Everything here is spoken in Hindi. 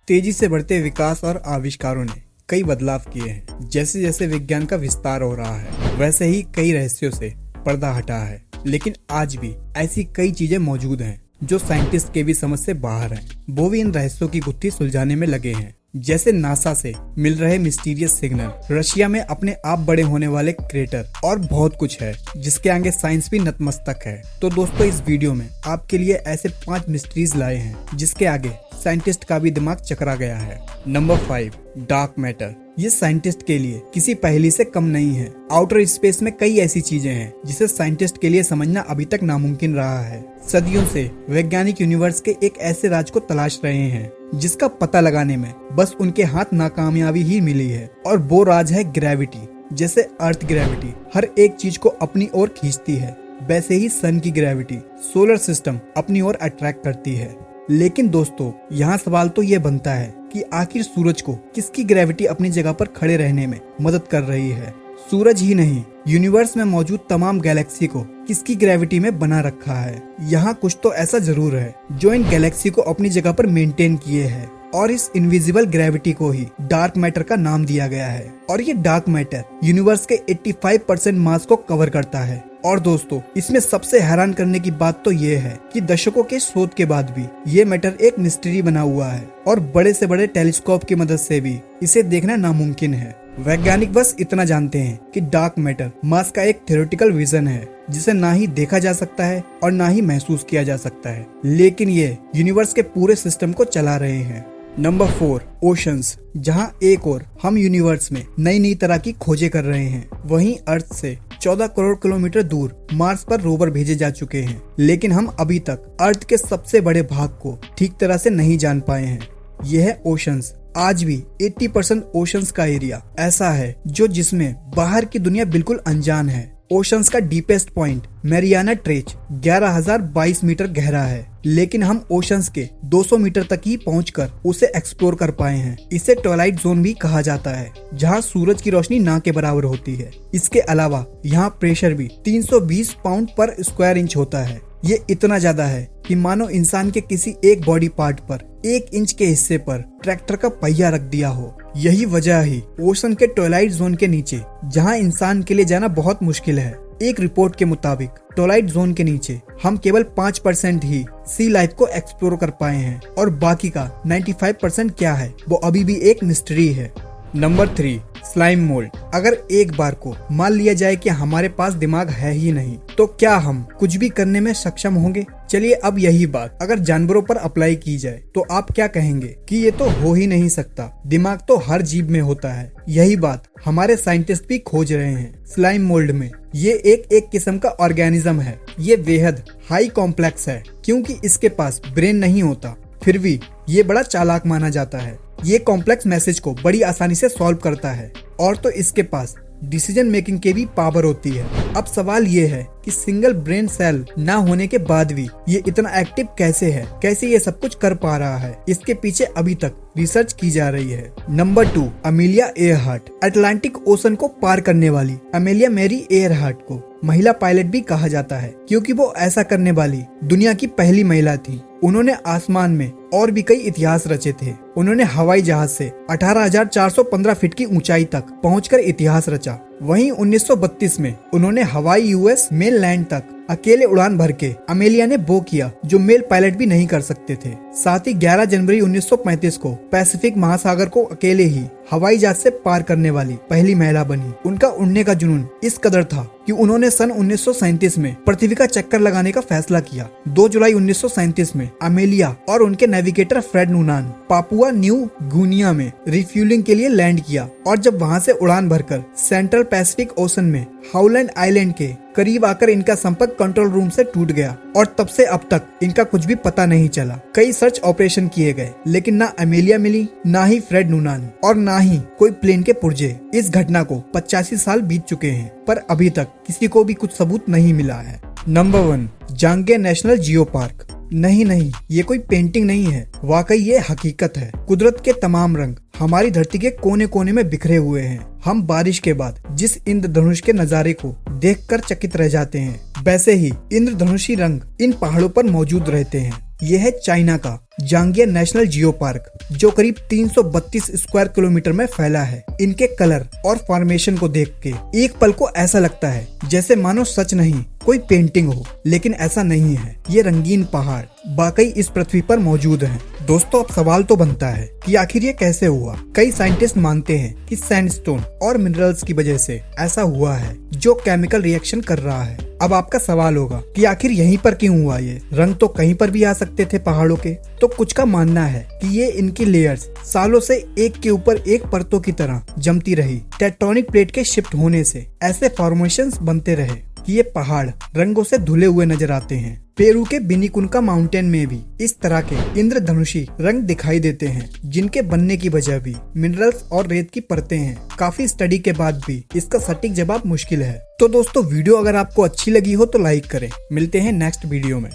तेजी से बढ़ते विकास और आविष्कारों ने कई बदलाव किए हैं। जैसे जैसे विज्ञान का विस्तार हो रहा है, वैसे ही कई रहस्यों से पर्दा हटा है। लेकिन आज भी ऐसी कई चीजें मौजूद हैं जो साइंटिस्ट के भी समझ से बाहर हैं। वो भी इन रहस्यों की गुत्थी सुलझाने में लगे हैं। जैसे नासा से मिल रहे मिस्टीरियस सिग्नल, रशिया में अपने आप बड़े होने वाले क्रेटर और बहुत कुछ है जिसके आगे साइंस भी नतमस्तक है। तो दोस्तों, इस वीडियो में आपके लिए ऐसे 5 मिस्ट्रीज लाए हैं जिसके आगे साइंटिस्ट का भी दिमाग चकरा गया है। Number 5, dark matter. ये साइंटिस्ट के लिए किसी पहेली से कम नहीं है। आउटर स्पेस में कई ऐसी चीजें हैं जिसे साइंटिस्ट के लिए समझना अभी तक नामुमकिन रहा है। सदियों से वैज्ञानिक यूनिवर्स के एक ऐसे राज को तलाश रहे हैं जिसका पता लगाने में बस उनके हाथ नाकामयाबी ही मिली है, और वो राज है ग्रेविटी। जैसे अर्थ ग्रेविटी हर एक चीज को अपनी ओर खींचती है, वैसे ही सन की ग्रेविटी सोलर सिस्टम अपनी ओर अट्रैक्ट करती है। लेकिन दोस्तों, यहाँ सवाल तो ये बनता है कि आखिर सूरज को किसकी ग्रेविटी अपनी जगह पर खड़े रहने में मदद कर रही है? सूरज ही नहीं, यूनिवर्स में मौजूद तमाम गैलेक्सी को किसकी ग्रेविटी में बना रखा है? यहाँ कुछ तो ऐसा जरूर है जो इन गैलेक्सी को अपनी जगह पर मेंटेन किए है, और इस इनविजिबल ग्रेविटी को ही डार्क मैटर का नाम दिया गया है। और ये डार्क मैटर यूनिवर्स के 85% मास को कवर करता है। और दोस्तों, इसमें सबसे हैरान करने की बात तो ये है कि दशकों के शोध के बाद भी ये मैटर एक मिस्ट्री बना हुआ है, और बड़े से बड़े टेलीस्कोप की मदद से भी इसे देखना नामुमकिन है। वैज्ञानिक बस इतना जानते हैं कि डार्क मैटर मास का एक थ्योरेटिकल विजन है जिसे ना ही देखा जा सकता है और ना ही महसूस किया जा सकता है, लेकिन ये यूनिवर्स के पूरे सिस्टम को चला रहे हैं। Number 4, oceans. जहां एक और हम यूनिवर्स में नई नई तरह की खोजें कर रहे हैं, वहीं अर्थ से 14 करोड़ किलोमीटर दूर मार्स पर रोवर भेजे जा चुके हैं। लेकिन हम अभी तक अर्थ के सबसे बड़े भाग को ठीक तरह से नहीं जान पाए हैं। यह है ओशंस। आज भी 80% ओशंस का एरिया ऐसा है जिसमें बाहर की दुनिया बिल्कुल अनजान है। ओशंस का deepest point Mariana Trench 11,022 metre गहरा है, लेकिन हम ओशंस के 200 मीटर तक ही पहुंचकर उसे एक्सप्लोर कर पाए हैं। इसे ट्वाइलाइट जोन भी कहा जाता है, जहां सूरज की रोशनी ना के बराबर होती है। इसके अलावा यहाँ प्रेशर भी 320 पाउंड पर स्क्वायर इंच होता है। ये इतना ज्यादा है कि मानो इंसान के किसी एक बॉडी पार्ट पर 1 इंच के हिस्से पर ट्रैक्टर का पहिया रख दिया हो। यही वजह ही ओशन के ट्वाइलाइट जोन के नीचे, जहां इंसान के लिए जाना बहुत मुश्किल है। एक रिपोर्ट के मुताबिक ट्वाइलाइट जोन के नीचे हम केवल 5% ही सी लाइफ को एक्सप्लोर कर पाए हैं, और बाकी का 95% क्या है वो अभी भी एक मिस्ट्री है। Number 3, slime mould. अगर एक बार को मान लिया जाए कि हमारे पास दिमाग है ही नहीं, तो क्या हम कुछ भी करने में सक्षम होंगे? चलिए, अब यही बात अगर जानवरों पर अप्लाई की जाए तो आप क्या कहेंगे कि ये तो हो ही नहीं सकता, दिमाग तो हर जीव में होता है। यही बात हमारे साइंटिस्ट भी खोज रहे हैं। स्लाइम मोल्ड में ये एक किस्म का ऑर्गेनिज्म है। ये बेहद हाई कॉम्प्लेक्स है क्योंकि इसके पास ब्रेन नहीं होता, फिर भी ये बड़ा चालाक माना जाता है। ये कॉम्प्लेक्स मैसेज को बड़ी आसानी से सॉल्व करता है, और तो इसके पास डिसीजन मेकिंग की भी पावर होती है। अब सवाल ये है कि सिंगल ब्रेन सेल ना होने के बाद भी ये इतना एक्टिव कैसे है, कैसे ये सब कुछ कर पा रहा है? इसके पीछे अभी तक रिसर्च की जा रही है। Number 2, Amelia Earhart. Atlantic ocean को पार करने वाली अमेलिया मैरी एयरहार्ट को महिला पायलट भी कहा जाता है, क्योंकि वो ऐसा करने वाली दुनिया की पहली महिला थी। उन्होंने आसमान में और भी कई इतिहास रचे थे। उन्होंने हवाई जहाज से 18,415 फीट की ऊंचाई तक पहुंचकर इतिहास रचा। वहीं 1932 में उन्होंने हवाई यूएस मेन लैंड तक अकेले उड़ान भर के अमेलिया ने वो किया जो मेल पायलट भी नहीं कर सकते थे। साथ ही 11 जनवरी 1935 को पैसिफिक महासागर को अकेले ही हवाई जहाज से पार करने वाली पहली महिला बनी। उनका उड़ने का जुनून इस कदर था कि उन्होंने सन 1937 में पृथ्वी का चक्कर लगाने का फैसला किया। 2 जुलाई 1937 में अमेलिया और उनके नेविगेटर फ्रेड नूनान पापुआ न्यू गुनिया में रिफ्यूलिंग के लिए लैंड किया, और जब वहां से उड़ान भरकर सेंट्रल पैसिफिक ओशन में हाउलैंड आइलैंड के करीब आकर इनका संपर्क कंट्रोल रूम से टूट गया, और तब से अब तक इनका कुछ भी पता नहीं चला। कई सर्च ऑपरेशन किए गए, लेकिन ना अमेलिया मिली, ना ही फ्रेड नूनान, और ना ही कोई प्लेन के पुर्जे। इस घटना को 85 साल बीत चुके हैं, पर अभी तक किसी को भी कुछ सबूत नहीं मिला है। नंबर 1, जांगे नेशनल जियो पार्क। नहीं, ये कोई पेंटिंग नहीं है, वाकई ये हकीकत है। कुदरत के तमाम रंग हमारी धरती के कोने कोने में बिखरे हुए हैं। हम बारिश के बाद जिस इंद्रधनुष के नजारे को देखकर चकित रह जाते हैं, वैसे ही इंद्रधनुषी रंग इन पहाड़ों पर मौजूद रहते हैं। यह है चाइना का जांगिया नेशनल जियो पार्क, जो करीब 332 स्क्वायर किलोमीटर में फैला है। इनके कलर और फॉर्मेशन को देख के एक पल को ऐसा लगता है जैसे मानो सच नहीं कोई पेंटिंग हो, लेकिन ऐसा नहीं है। ये रंगीन पहाड़ वाकई इस पृथ्वी पर मौजूद हैं। दोस्तों, अब सवाल तो बनता है कि आखिर ये कैसे हुआ। कई साइंटिस्ट मानते हैं कि सैंडस्टोन और मिनरल्स की वजह से ऐसा हुआ है, जो केमिकल रिएक्शन कर रहा है। अब आपका सवाल होगा कि आखिर यहीं पर क्यों हुआ ये? रंग तो कहीं पर भी आ सकते थे पहाड़ों के। तो कुछ का मानना है कि ये इनकी लेयर्स सालों से एक के ऊपर एक परतों की तरह जमती रही। टेक्टोनिक प्लेट के शिफ्ट होने से ऐसे फॉर्मेशंस बनते रहे कि ये पहाड़ रंगों से धुले हुए नजर आते हैं। पेरू के विनिकुंका माउंटेन में भी इस तरह के इंद्रधनुषी रंग दिखाई देते हैं, जिनके बनने की वजह भी मिनरल्स और रेत की परतें हैं। काफी स्टडी के बाद भी इसका सटीक जवाब मुश्किल है। तो दोस्तों, वीडियो अगर आपको अच्छी लगी हो तो लाइक करें। मिलते हैं नेक्स्ट वीडियो में।